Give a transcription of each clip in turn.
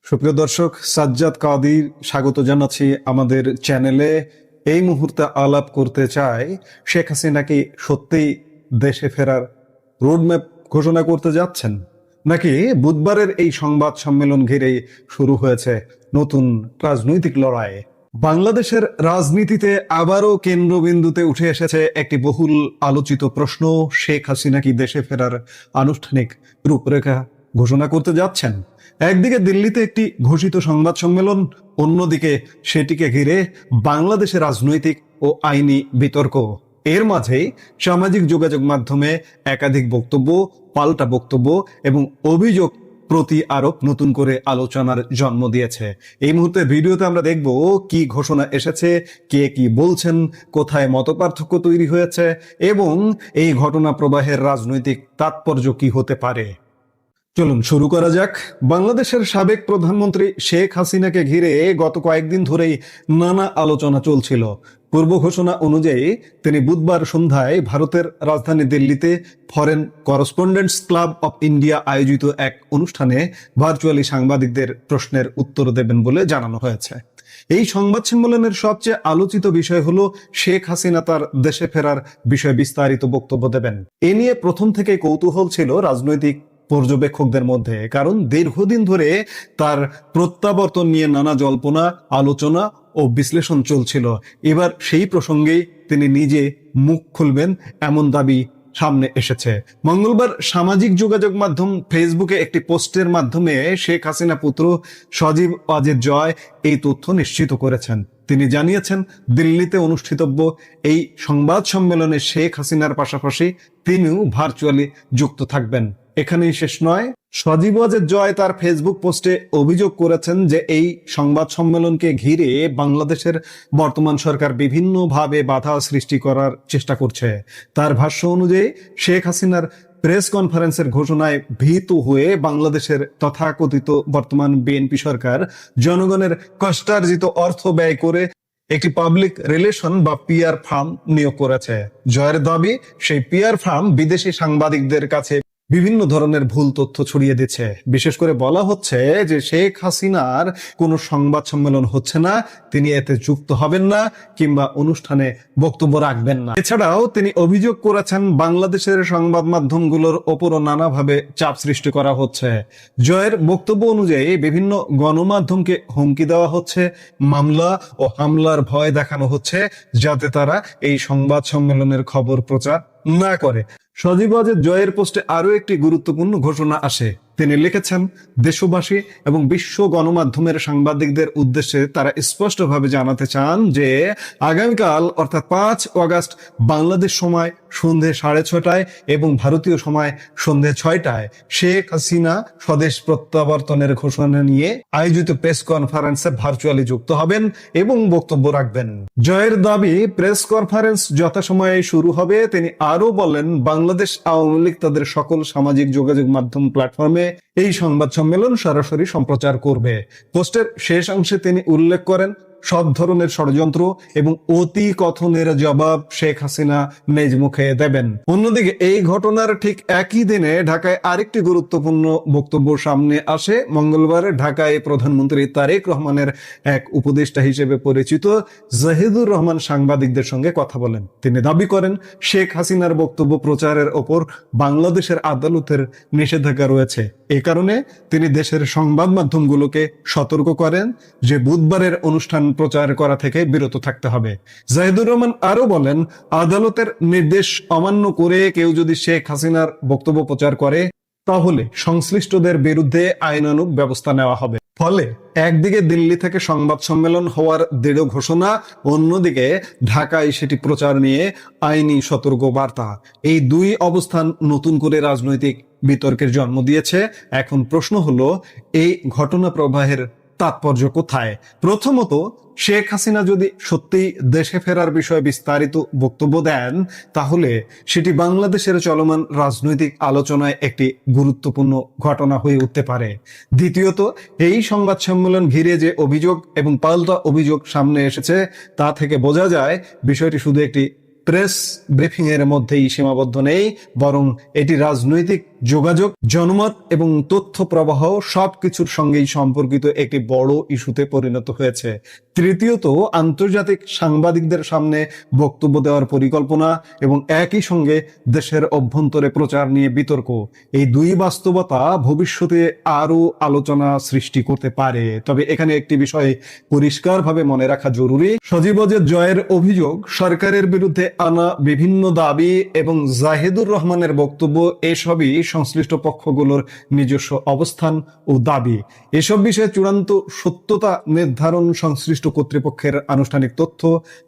সুপ্রিয় দর্শক, সাজ্জাদ কাদির স্বাগত জানাচ্ছি আমাদের চ্যানেলে। এই মুহূর্তে আলাপ করতে চাই, শেখ হাসিনা কি সত্যিই দেশে ফেরার রোডম্যাপ ঘোষণা করতে যাচ্ছেন, নাকি বুধবারের এই সংবাদ সম্মেলন ঘিরেই শুরু হয়েছে নতুন রাজনৈতিক লড়াই? বাংলাদেশের রাজনীতিতে আবারও কেন্দ্রবিন্দুতে উঠে এসেছে একটি বহুল আলোচিত প্রশ্ন: শেখ হাসিনা কি দেশে ফেরার আনুষ্ঠানিক রূপরেখা ঘোষণা করতে যাচ্ছেন? একদিকে দিল্লিতে একটি ঘোষিত সংবাদ সম্মেলন, অন্যদিকে সেটিকে ঘিরে বাংলাদেশের রাজনৈতিক ও আইনি বিতর্ক। এর মাঝেই সামাজিক যোগাযোগ মাধ্যমে একাধিক বক্তব্য, পাল্টা বক্তব্য এবং অভিযোগ প্রতি আরোপ নতুন করে আলোচনার জন্ম দিয়েছে। এই মুহূর্তে ভিডিওতে আমরা দেখব কি ঘোষণা এসেছে, কে কি বলছেন, কোথায় মতপার্থক্য তৈরি হয়েছে এবং এই ঘটনা প্রবাহের রাজনৈতিক তাৎপর্য কি হতে পারে। চলুন শুরু করা যাক। বাংলাদেশের সাবেক প্রধানমন্ত্রী শেখ হাসিনাকে ঘিরে গত কয়েকদিন ধরেই নানা আলোচনা চলছিল। পূর্ব ঘোষণা অনুযায়ী তিনি বুধবার সন্ধ্যায় ভারতের রাজধানী দিল্লিতে foreign correspondents club of India আয়োজিত এক অনুষ্ঠানে ভার্চুয়ালি সাংবাদিকদের প্রশ্নের উত্তর দেবেন বলে জানানো হয়েছে। এই সংবাদ সম্মেলনের সবচেয়ে আলোচিত বিষয় হলো শেখ হাসিনা তার দেশে ফেরার বিষয়ে বিস্তারিত বক্তব্য দেবেন। এ নিয়ে প্রথম থেকে কৌতূহল ছিল রাজনৈতিক পর্যবেক্ষকদের মধ্যে, কারণ দীর্ঘদিন ধরে তার প্রত্যাবর্তন নিয়ে নানা জল্পনা, আলোচনা ও বিশ্লেষণ চলছিল। এবার সেই প্রসঙ্গেই তিনি নিজে মুখ খুলবেন এমন দাবি সামনে এসেছে। মঙ্গলবার সামাজিক যোগাযোগ মাধ্যম ফেসবুকে একটি পোস্টের মাধ্যমে শেখ হাসিনা পুত্র সজীব ওয়াজেদ জয় এই তথ্য নিশ্চিত করেছেন। তিনি জানিয়েছেন, দিল্লিতে অনুষ্ঠিতব্য এই সংবাদ সম্মেলনে শেখ হাসিনার পাশাপাশি তিনিও ভার্চুয়ালি যুক্ত থাকবেন। এখানেই শেষ নয়, সজীব ওয়াজেদ জয় তার ফেসবুক পোস্টে অভিযোগ করেছেন যে এই সংবাদ সম্মেলনকে ঘিরে বাংলাদেশের বর্তমান সরকার বিভিন্নভাবে বাধা সৃষ্টি করার চেষ্টা করছে। তার ভাষ্য অনুযায়ী শেখ হাসিনার প্রেস কনফারেন্সের ঘোষণায় ভীত হয়ে বাংলাদেশের তথাকথিত বর্তমান বিএনপি সরকার জনগণের কষ্টার্জিত অর্থ ব্যয় করে একটি পাবলিক রিলেশন বা পিআর ফার্ম নিয়োগ করেছে। জয়ের দাবি, সেই পিআর ফার্ম বিদেশি সাংবাদিকদের কাছে বিভিন্ন ধরনের ভুল তথ্য ছড়িয়ে দিচ্ছে। বিশেষ করে বলা হচ্ছে যে শেখ হাসিনার কোনো সংবাদ সম্মেলন হচ্ছে না, তিনি এতে যুক্ত হবেন না কিংবা অনুষ্ঠানে বক্তব্য রাখবেন না। এছাড়াও তিনি অভিযোগ করেছেন বাংলাদেশের সংবাদ মাধ্যমগুলোর ওপরও নানাভাবে চাপ সৃষ্টি করা হচ্ছে। জয়ের বক্তব্য অনুযায়ী বিভিন্ন গণমাধ্যমকে হুমকি দেওয়া হচ্ছে, মামলা ও হামলার ভয় দেখানো হচ্ছে, যাতে তারা এই সংবাদ সম্মেলনের খবর প্রচার না করে। সজীব ওয়াজেদ জয়ের পোস্টে আরো একটি গুরুত্বপূর্ণ ঘোষণা আসে। তিনি লিখেছেন, দেশবাসী এবং বিশ্ব গণমাধ্যমের সাংবাদিকদের উদ্দেশ্যে তারা স্পষ্টভাবে জানাতে চান যে আগামীকাল অর্থাৎ 5 অগাস্ট বাংলাদেশ সময় সন্ধে 6:30 এবং ভারতীয় সময় সন্ধে 6টায় শেখ হাসিনা স্বদেশ প্রত্যাবর্তনের ঘোষণা নিয়ে আয়োজিত প্রেস কনফারেন্সে ভার্চুয়ালি যুক্ত হবেন এবং বক্তব্য রাখবেন। জয়ের দাবি, প্রেস কনফারেন্স যথাসময়ে শুরু হবে। তিনি আরো বলেন, বাংলাদেশ আওয়ামী লীগ তাদের সকল সামাজিক যোগাযোগ মাধ্যম প্ল্যাটফর্মে এই সংবাদ সম্মেলন সরাসরি সম্প্রচার করবে। পোস্টের শেষ অংশে তিনি উল্লেখ করেন, সব ধরনের ষড়যন্ত্র এবং অতি কথনের জবাব শেখ হাসিনা নিজ মুখে দেবেন। অন্যদিকে এই ঘটনার ঠিক একই দিনে ঢাকায় আরেকটি গুরুত্বপূর্ণ বক্তব্য সামনে আসে। মঙ্গলবার ঢাকায় প্রধানমন্ত্রী তারেক রহমানের এক উপদেষ্টা হিসেবে পরিচিত জাহিদুর রহমান সাংবাদিকদের সঙ্গে কথা বলেন। তিনি দাবি করেন, শেখ হাসিনার বক্তব্য প্রচারের ওপর বাংলাদেশের আদালতের নিষেধাজ্ঞা রয়েছে। এ কারণে তিনি দেশের সংবাদ মাধ্যমগুলোকে সতর্ক করেন যে বুধবারের অনুষ্ঠান প্রচার করা থেকে বিরত থাকতে হবে। জাহিদুর রহমান আরো বলেন, আদালতের নির্দেশ অমান্য করে কেউ যদি শেখ হাসিনার বক্তব্য প্রচার করে তাহলে সংশ্লিষ্টদের বিরুদ্ধে আইনানুগ ব্যবস্থা নেওয়া হবে। ফলে একদিকে দিল্লি থেকে সংবাদ সম্মেলন হওয়ার দৃঢ় ঘোষণা, অন্যদিকে ঢাকায় সেটি প্রচার নিয়ে আইনি সতর্ক বার্তা। এই দুই অবস্থান নতুন করে রাজনৈতিক বিতর্কের জন্ম দিয়েছে। এখন প্রশ্ন হলো, এই ঘটনা প্রবাহের তাৎপর্য কোথায়? প্রথমত, শেখ হাসিনা যদি সত্যি দেশে ফেরার বিষয়ে বিস্তারিত বক্তব্য দেন, তাহলে সেটি বাংলাদেশের চলমান রাজনৈতিক আলোচনায় একটি গুরুত্বপূর্ণ ঘটনা হয়ে উঠতে পারে। দ্বিতীয়ত, এই সংবাদ সম্মেলন ঘিরে যে অভিযোগ এবং পাল্টা অভিযোগ সামনে এসেছে তা থেকে বোঝা যায় বিষয়টি শুধু একটি প্রেস ব্রিফিং এর মধ্যেই সীমাবদ্ধ নেই, বরং এটি রাজনৈতিক যোগাযোগ, জনমত এবং তথ্য প্রবাহ সবকিছুর সঙ্গেই সম্পর্কিত একটি বড় ইস্যুতে পরিণত হয়েছে। তৃতীয়ত, আন্তর্জাতিক সাংবাদিকদের সামনে বক্তব্য দেওয়ার পরিকল্পনা এবং একই সঙ্গে দেশের অভ্যন্তরে প্রচার নিয়ে বিতর্ক, এই দুই বাস্তবতা ভবিষ্যতে আরো আলোচনা সৃষ্টি করতে পারে। তবে এখানে একটি বিষয় পরিষ্কারভাবে মনে রাখা জরুরি, সজীব ওয়াজেদ জয়ের অভিযোগ, সরকারের বিরুদ্ধে আনা বিভিন্ন দাবি এবং জাহিদুর রহমানের বক্তব্য এসবই সংশ্লিষ্ট পক্ষগুলোর নিজস্ব অবস্থান ও দাবি। এসব বিষয়ে চূড়ান্ত সত্যতা নির্ধারণ সংশ্লিষ্ট কর্তৃপক্ষের আনুষ্ঠানিক তথ্য,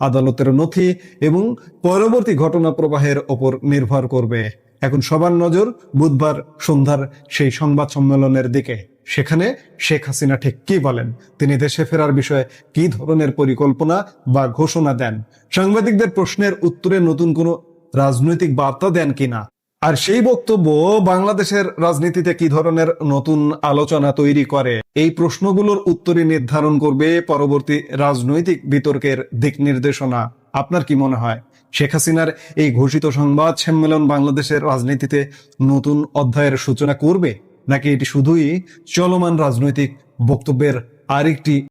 আদালতের নথি এবং পরবর্তী ঘটনা প্রবাহের ওপর নির্ভর করবে। এখন সবার নজর বুধবার সন্ধ্যার সেই সংবাদ সম্মেলনের দিকে। সেখানে শেখ হাসিনা ঠিক কি বলেন, তিনি দেশে ফেরার বিষয়ে কি ধরনের পরিকল্পনা বা ঘোষণা দেন, সাংবাদিকদের প্রশ্নের উত্তরে নতুন কোনো রাজনৈতিক বার্তা দেন কিনা, আর সেই বক্তব্য বাংলাদেশের রাজনীতিতে কি ধরনের নতুন আলোচনা তৈরি করে, এই প্রশ্নগুলোর উত্তরই নির্ধারণ করবে পরবর্তী রাজনৈতিক বিতর্কের দিক নির্দেশনা। আপনার কি মনে হয়, শেখ হাসিনার এই ঘোষিত সংবাদ সম্মেলন বাংলাদেশের রাজনীতিতে নতুন অধ্যায়ের সূচনা করবে, নাকি এটি শুধুই চলমান রাজনৈতিক বক্তব্যের আরেকটি